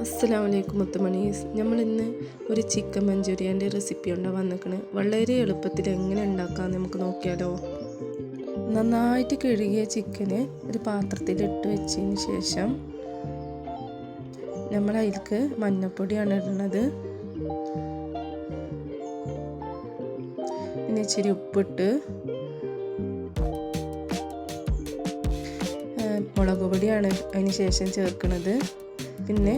അസ്സലാമലൈക്കും മുത്തുമണീസ്. നമ്മളിന്ന് ഒരു ചിക്കൻ മഞ്ചൂരിയൻ്റെ റെസിപ്പി കൊണ്ടാണ് വന്നിരിക്കുന്നത്. വളരെ എളുപ്പത്തിൽ എങ്ങനെ ഉണ്ടാക്കാമെന്ന് നമുക്ക് നോക്കിയാലോ. നന്നായിട്ട് കഴുകിയ ചിക്കന് ഒരു പാത്രത്തിലിട്ട് വെച്ചതിന് ശേഷം നമ്മൾ അതിലേക്ക് മഞ്ഞൾപ്പൊടിയാണ് ഇടുന്നത്. പിന്നെ ഇച്ചിരി ഉപ്പിട്ട് മുളക് പൊടിയാണ് അതിന് ശേഷം ചേർക്കുന്നത്. പിന്നെ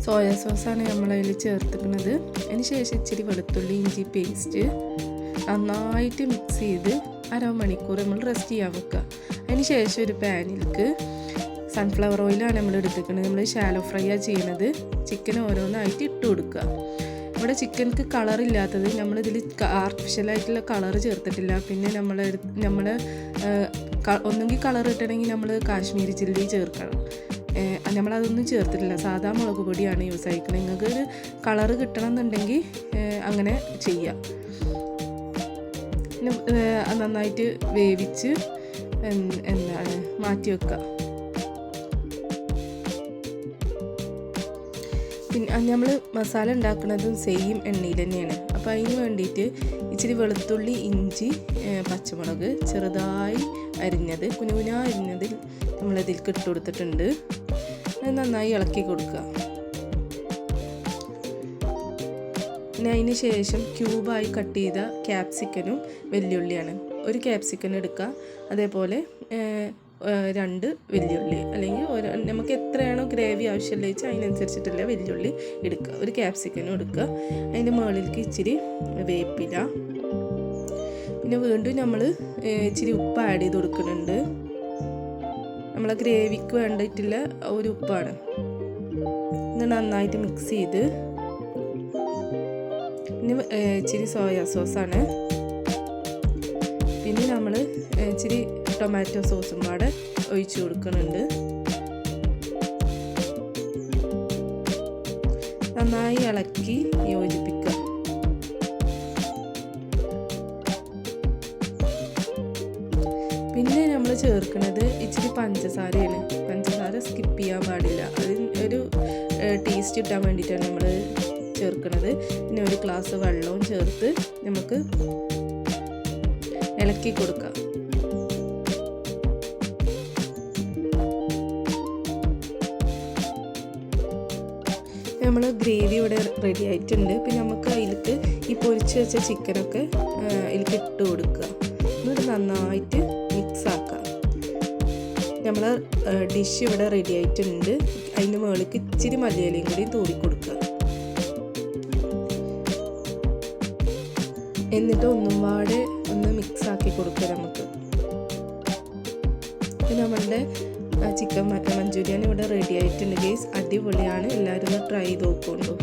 സോയാ സോസാണ് നമ്മളതിൽ ചേർത്തിക്കുന്നത്. അതിന് ശേഷം ഇച്ചിരി വെളുത്തുള്ളി ഇഞ്ചി പേസ്റ്റ് നന്നായിട്ട് മിക്സ് ചെയ്ത് അരമണിക്കൂർ നമ്മൾ റെസ്റ്റ് ചെയ്യാൻ വെക്കുക. അതിന് ശേഷം ഒരു പാനിലേക്ക് സൺഫ്ലവർ ഓയിലാണ് നമ്മൾ എടുത്തിരിക്കുന്നത്. നമ്മൾ ഷാലോ ഫ്രൈയാണ് ചെയ്യുന്നത്. ചിക്കൻ ഓരോന്നായിട്ട് ഇട്ട് കൊടുക്കുക. ഇവിടെ ചിക്കൻക്ക് കളറില്ലാത്തത് നമ്മളിതിൽ ആർട്ടിഫിഷ്യലായിട്ടുള്ള കളർ ചേർത്തിട്ടില്ല. പിന്നെ നമ്മൾ ഒന്നെങ്കിൽ കളർ കിട്ടണമെങ്കിൽ നമ്മൾ കാശ്മീരി ചില്ലി ചേർക്കണം. നമ്മളതൊന്നും ചേർത്തിട്ടില്ല. സാധാ മുളക് പൊടിയാണ് യൂസ് ആയിരിക്കുന്നത്. നിങ്ങൾക്ക് ഒരു കളറ് കിട്ടണം എന്നുണ്ടെങ്കിൽ അങ്ങനെ ചെയ്യാം. പിന്നെ നന്നായിട്ട് വേവിച്ച് മാറ്റി വെക്കുക. പിന്നെ നമ്മൾ മസാല ഉണ്ടാക്കുന്നതും സെയിം എണ്ണയിൽ തന്നെയാണ്. അപ്പോൾ അതിന് വേണ്ടിയിട്ട് ഇച്ചിരി വെളുത്തുള്ളി ഇഞ്ചി പച്ചമുളക് ചെറുതായി അരിഞ്ഞത് കുനുകുന അരിഞ്ഞതിൽ നമ്മളതിലേക്ക് ഇട്ട് കൊടുത്തിട്ടുണ്ട്. അത് നന്നായി ഇളക്കി കൊടുക്കുക. പിന്നെ അതിന് ശേഷം ക്യൂബായി കട്ട് ചെയ്ത ക്യാപ്സിക്കനും വെല്ലുള്ളിയാണ്. ഒരു ക്യാപ്സിക്കൻ എടുക്കുക. അതേപോലെ 2 വെല്ലുള്ളി അല്ലെങ്കിൽ നമുക്ക് എത്രയാണോ ഗ്രേവി ആവശ്യമുള്ള വെച്ചാൽ അതിനനുസരിച്ചിട്ടുള്ള വെല്ലുള്ളി എടുക്കുക. ഒരു ക്യാപ്സിക്കനും എടുക്കുക. അതിൻ്റെ മുകളിലേക്ക് ഇച്ചിരി വേപ്പില. പിന്നെ വീണ്ടും നമ്മൾ ഇച്ചിരി ഉപ്പ് ആഡ് ചെയ്ത് കൊടുക്കുന്നുണ്ട്. നമ്മളെ ഗ്രേവിക്ക് വേണ്ടിയിട്ടുള്ള ഒരു ഉപ്പാണ്. ഇത് നന്നായിട്ട് മിക്സ് ചെയ്ത് പിന്നെ ഇച്ചിരി സോയാ സോസാണ്. പിന്നെ നമ്മൾ ഇച്ചിരി ടൊമാറ്റോ സോസും പാടെ ഒഴിച്ച് കൊടുക്കുന്നുണ്ട്. നന്നായി ഇളക്കി യോജിപ്പിക്കുക. പിന്നെ നമ്മൾ ചേർക്കുന്നത് ഇച്ചിരി പഞ്ചസാരയാണ്. പഞ്ചസാര സ്കിപ്പ് ചെയ്യാൻ പാടില്ല. അതിന് ഒരു ടേസ്റ്റ് കിട്ടാൻ വേണ്ടിയിട്ടാണ് നമ്മൾ ചേർക്കുന്നത്. പിന്നെ ഒരു ഗ്ലാസ് വെള്ളവും ചേർത്ത് നമുക്ക് ഇളക്കി കൊടുക്കാം. നമ്മൾ ഗ്രേവി ഇവിടെ റെഡി ആയിട്ടുണ്ട്. പിന്നെ നമുക്ക് അതിലേക്ക് ഈ പൊരിച്ച് വെച്ച ചിക്കനൊക്കെ അതിലേക്ക് ഇട്ട് കൊടുക്കുക. എന്നിട്ട് നന്നായിട്ട് മിക്സ് ആക്കുക. നമ്മൾ ഡിഷ് ഇവിടെ റെഡി ആയിട്ടുണ്ട്. അതിൻ്റെ മുകളിലേക്ക് ഇച്ചിരി മല്ലിയിലയും കൂടി തൂവി കൊടുക്കുക. എന്നിട്ട് ഒന്നും പാടെ ഒന്ന് മിക്സ് ആക്കി കൊടുക്കുക നമുക്ക്. പിന്നെ നമ്മളുടെ ചിക്കൻ മഞ്ചൂരിയൻ ഇവിടെ റെഡി ആയിട്ടുണ്ട് ഗൈസ്. അടിപൊളിയാണ്. എല്ലാവരും ഒന്ന് ട്രൈ ചെയ്ത് നോക്കുന്നുണ്ടോ.